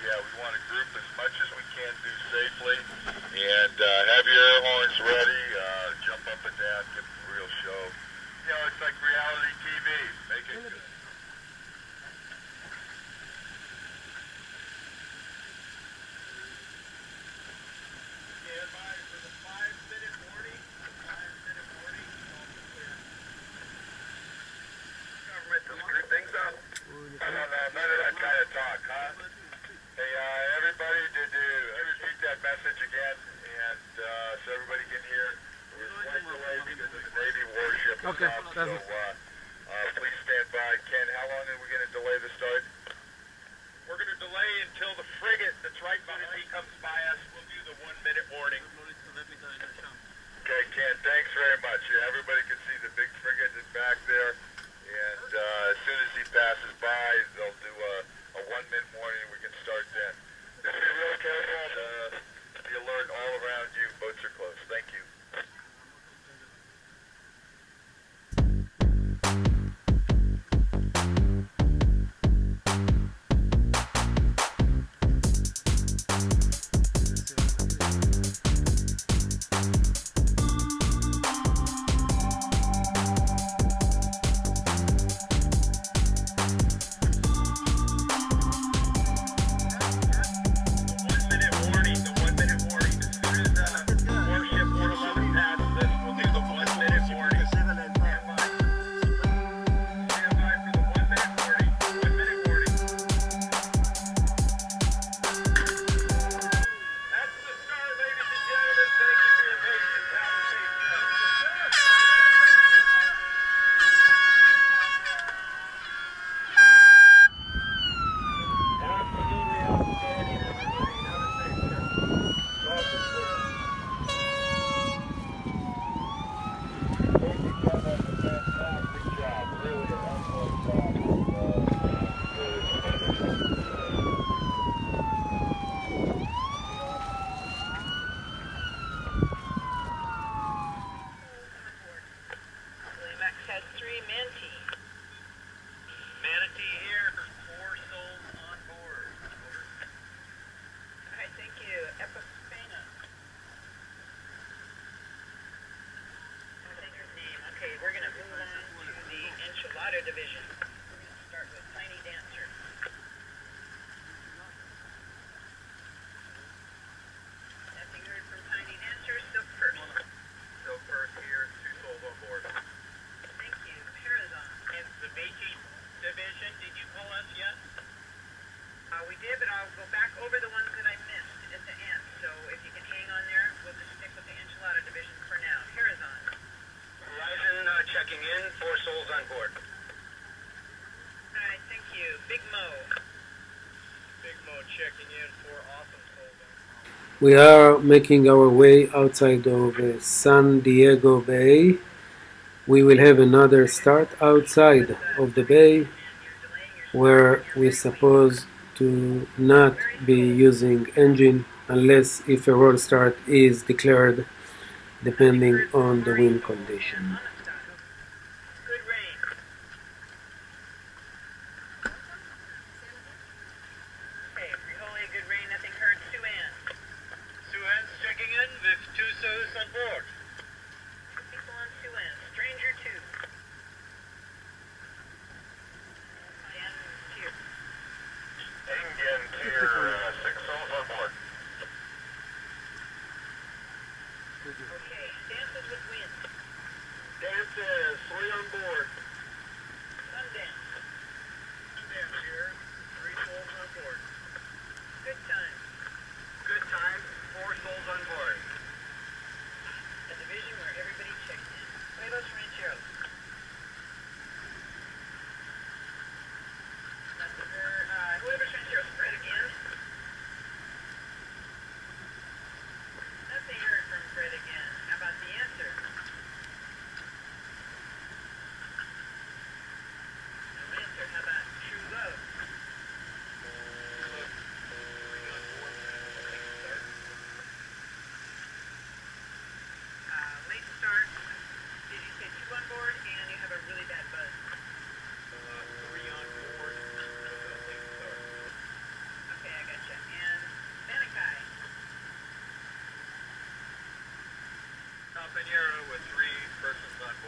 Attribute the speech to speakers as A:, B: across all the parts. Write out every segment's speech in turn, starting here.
A: yeah, we want to group as much as we can do safely, and have your air horns ready, jump up and down, give them a real show. You know, it's like reality TV, make it good. Stand by for the 5-minute warning, all clear. Government, just screw things up. No, none of that kind of talk, huh? Hey, everybody, repeat that message again, and so everybody can hear. We're slight delay because of the Navy warship. Okay, so please stand by. Ken, how long are we going to delay the start? We're going to delay until the frigate that's right behind us comes by us. We'll do the 1-minute warning. Okay, Ken, thanks very much. Yeah, everybody can see the big frigate is back there. And as soon as he passes by, they'll do a 1-minute warning and we can start then. Just be real careful and be alert all around you. Boats are close. Thank you.
B: Division. We're going to start with Tiny Dancer. Nothing heard from Tiny Dancer. Silk First.
A: Silk First here, 2 souls on board.
B: Thank you. Horizon.
C: And the Beachy Division, did you call us yet?
B: We did, but I'll go back over the ones that I missed at the end. So if you can hang on there, we'll just stick with the Enchilada Division for now. Horizon.
C: Horizon checking in, 4 souls on board.
B: Alright, thank you. Big Mo.
C: Big Mo checking in, 4 awesome souls on board.
D: We are making our way outside of San Diego Bay. We will have another start outside of the bay where we're supposed to not be using engine unless if a roll start is declared depending on the wind condition.
B: Good rain. Okay, Friholi, good rain, nothing heard. Suan.
C: Suan's checking in with 2 souls on board.
B: 2 people on Suan. Stranger 2.
A: Indian Tier, 6 souls on board.
B: Okay, dances with wind.
A: Dances, 3 on board.
B: Sundance.
C: Sundance here, 3 souls on board.
B: Good time.
C: Good time, 4 souls on board.
B: A division where everybody checked in. Huevos Rancheros. Nothing heard. Huevos Rancheros spread again. Nothing heard from Fred again. How about the answer? No answer. How about True Love?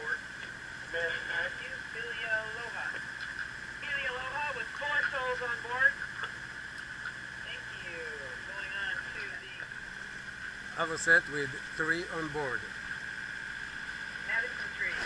A: board.
B: Billy Aloha. Billy Aloha with 4 souls on board. Thank you. Going on to the
D: Avocet with 3 on board.
B: Madison Tree.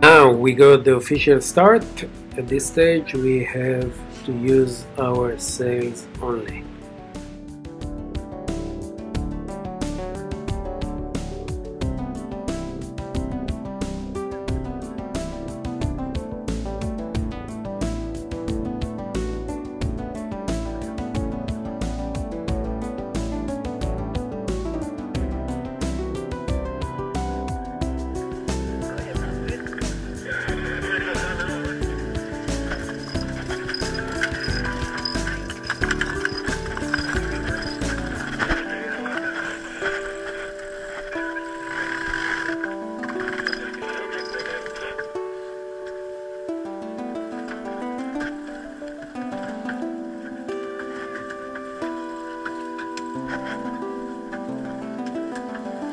D: Now we got the official start. At this stage we have to use our sails only.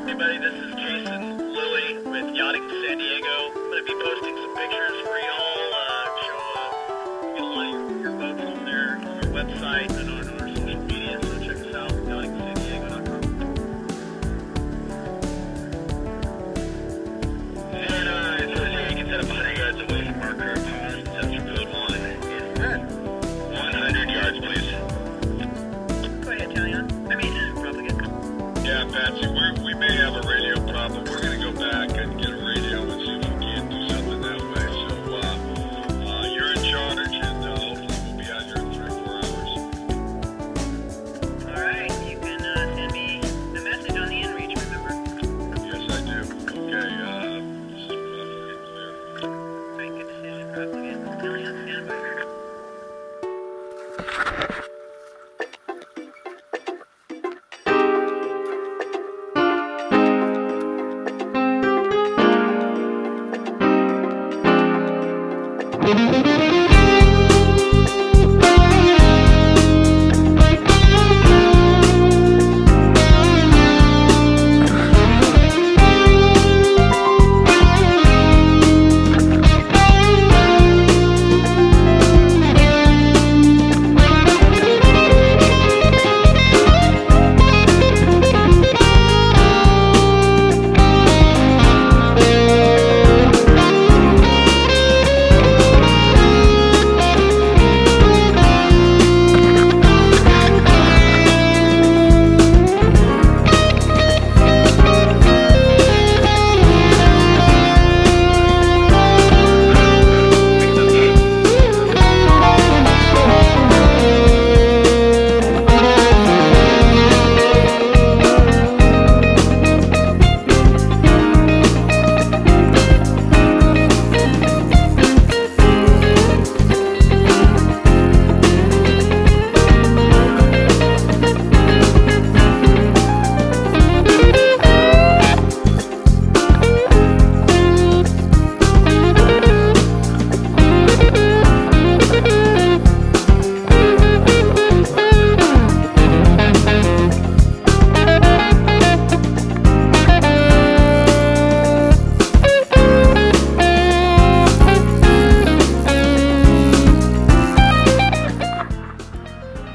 C: Everybody, this is Jason Lilly with Yachting San Diego. I'm going to be posting some pictures for y'all. Get a lot of your boats on there, on our website and on our social media, so check us out, yachtingsandiego.com. And you can set up 100 yards away from our current pause. That's your code 1. 100 yards, please.
B: Go ahead, Italian. Probably good.
A: Yeah, Patsy, we may have a radio problem. We're going to go back and get a radio and see if we can do something that way. So you're in charge, and hopefully we'll be out here in 3 or 4 hours.
B: All right, you can send me the message on the inReach, remember?
A: Yes, I do. Okay, this is get clear.
B: All right, good decision. Probably good. Italian, stand by.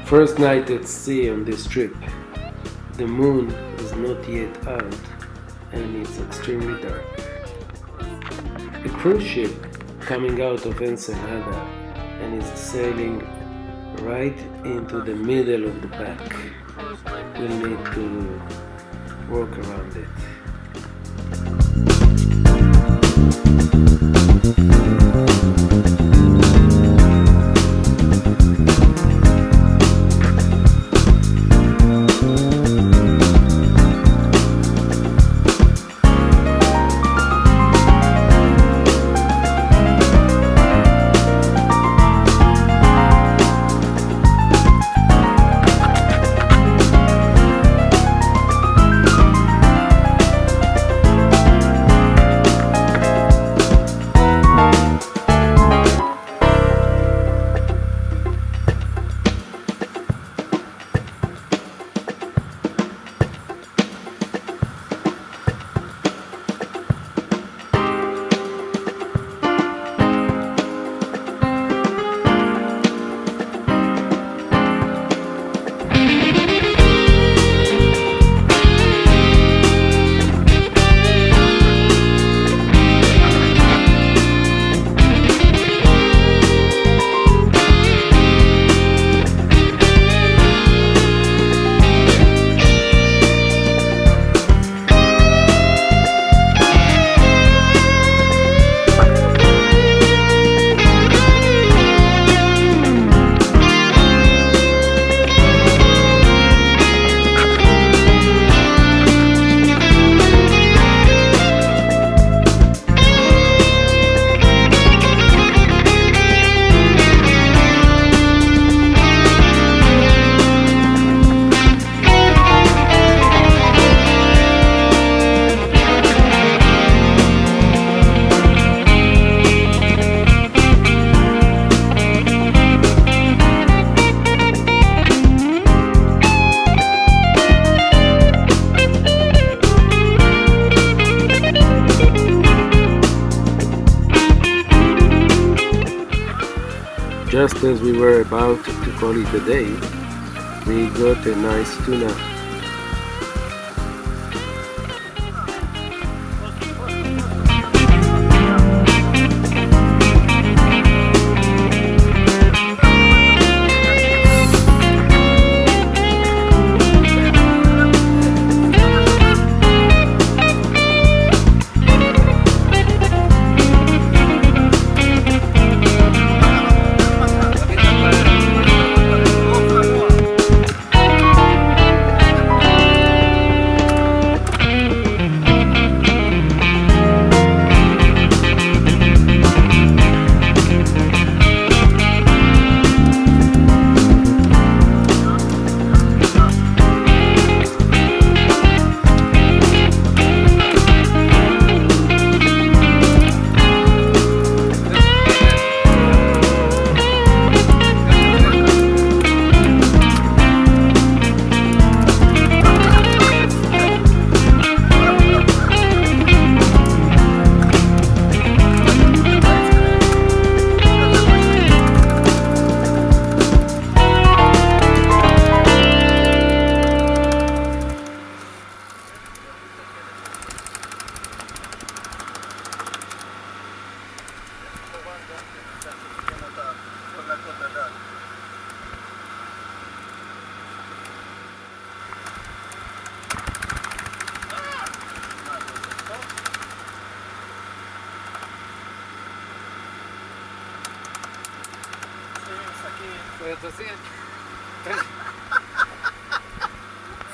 D: First night at sea on this trip. The moon is not yet out and it's extremely dark. A cruise ship coming out of Ensenada and is sailing right into the middle of the pack. We'll need to work around it. Just as we were about to call it a day, we got a nice tuna.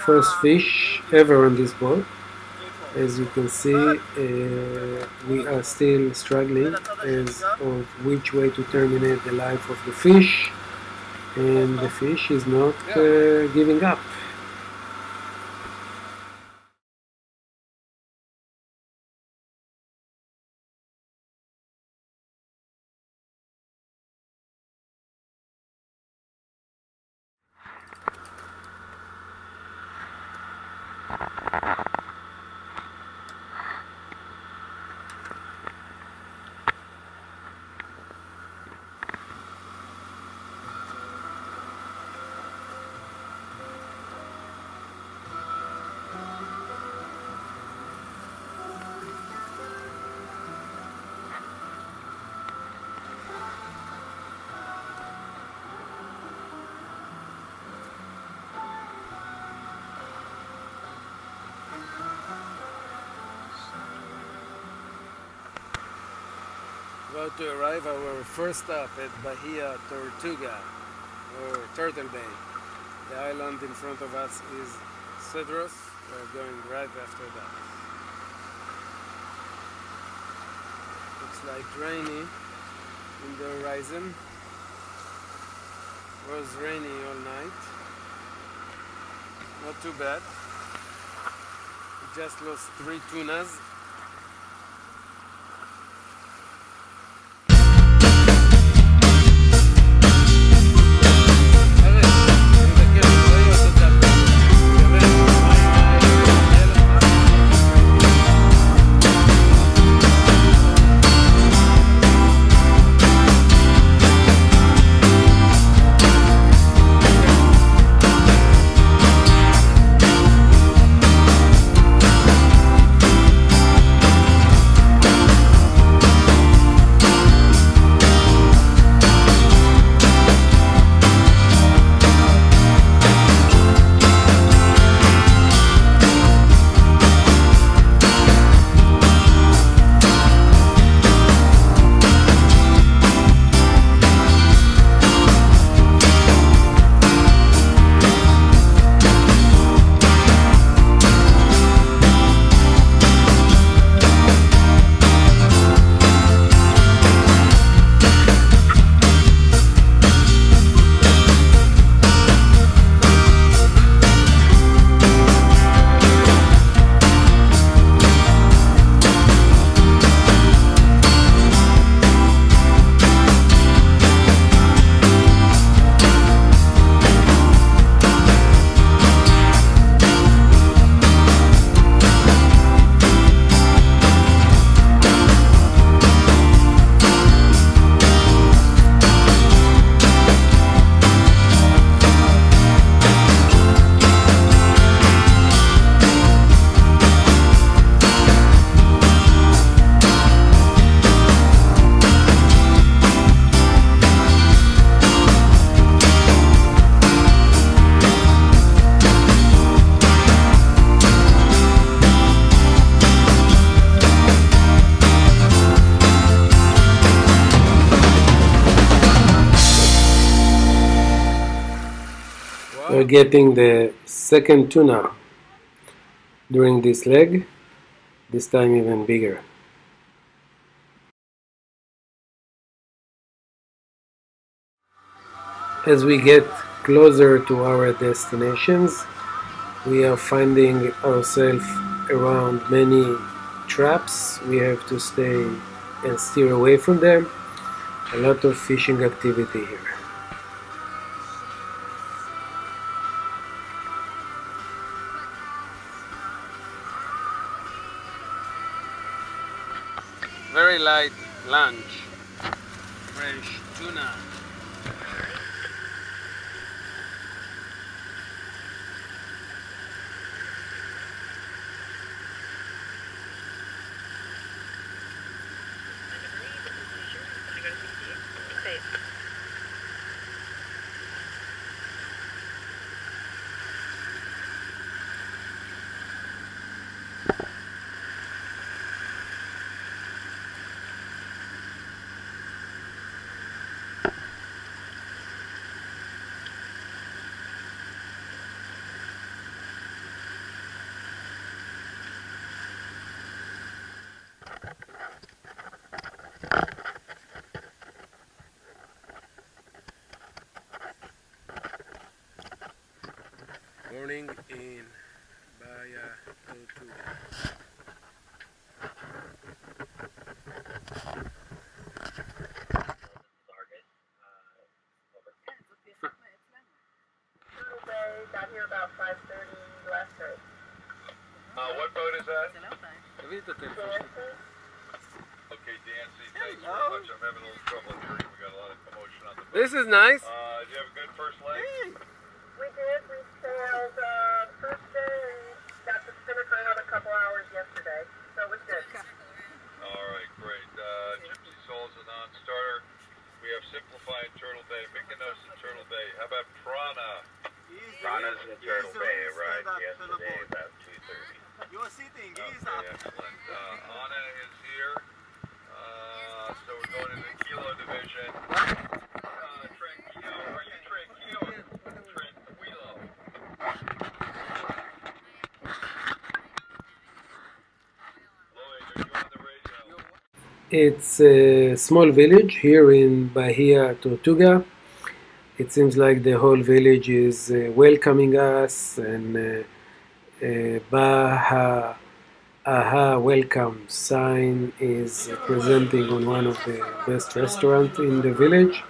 D: First fish ever on this boat. As you can see, we are still struggling as of which way to terminate the life of the fish, and the fish is not giving up. About to arrive our first stop at Bahia Tortuga, or Turtle Bay. The island in front of us is Cedros. We're going right after that. Looks like rainy in the horizon. It was rainy all night. Not too bad. We just lost 3 tunas. We're getting the second tuna during this leg, this time even bigger. As we get closer to our destinations, we are finding ourselves around many traps. We have to stay and steer away from them. A lot of fishing activity here. Very light lunch, fresh tuna. Morning in Baja Tortuga.
B: Got here about 5:30 last night.
A: What boat is that?
B: Dancy.
A: Okay, Dancy, thanks very much. I'm having a little trouble hearing. We got a lot of commotion on the boat.
D: This is nice.
A: Did you have a good first leg?
B: We did. We sailed first day and got to Spinnaker a couple hours yesterday, so it was good.
A: All right, great. Gypsy Soul is a non-starter. We have Simplify in Turtle Bay. Mykonos in Turtle Bay. How about Prana?
E: Prana's in Turtle Bay arrived yesterday about 2:30.
F: You are sitting,
A: Okay, excellent. Anna is here. So we're going
D: It's a small village here in Bahia, Tortuga. It seems like the whole village is welcoming us, and Baja Ha-Ha welcome sign is presenting on one of the best restaurants in the village.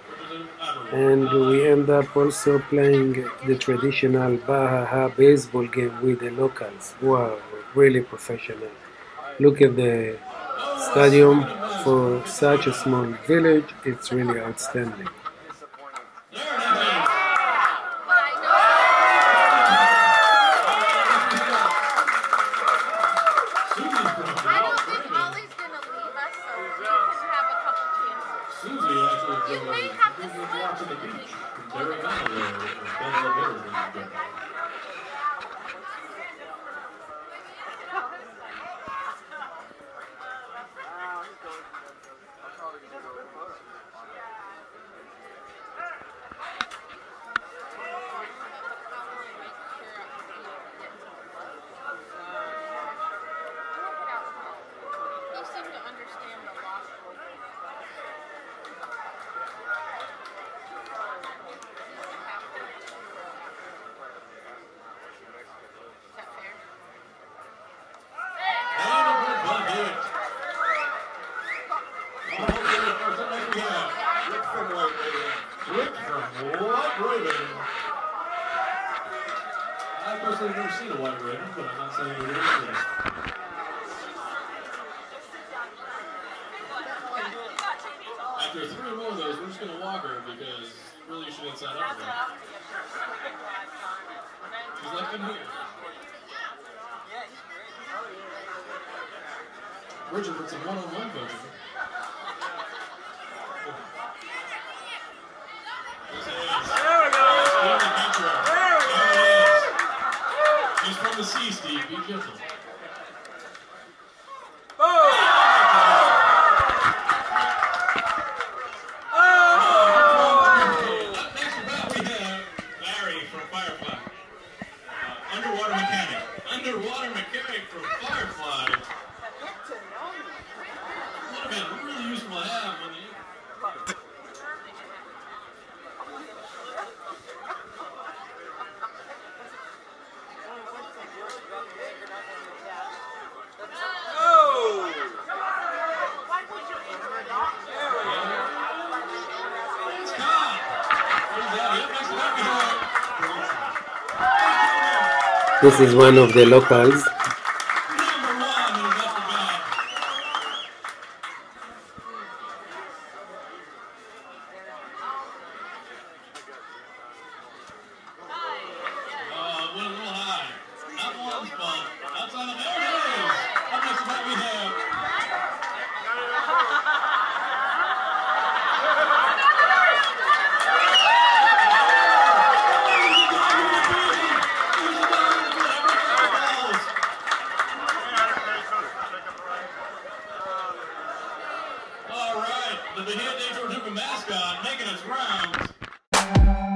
D: And we end up also playing the traditional Baja Ha baseball game with the locals who are really professional. Look at the stadium. For such a small village, it's really outstanding.
F: I've personally never seen a white raven, but I'm not saying it is. After 3 more of those, we're just going to walk her because really you shouldn't sign up for that. She's like in here. Richard with some one-on-one coaching. There we go! There it is! She's from the sea, Steve. Be gentle. Underwater mechanic from Firefly. Would have been really useful to have when you...
D: This is one of the locals.
F: The Bahia Tortuga mascot making its rounds.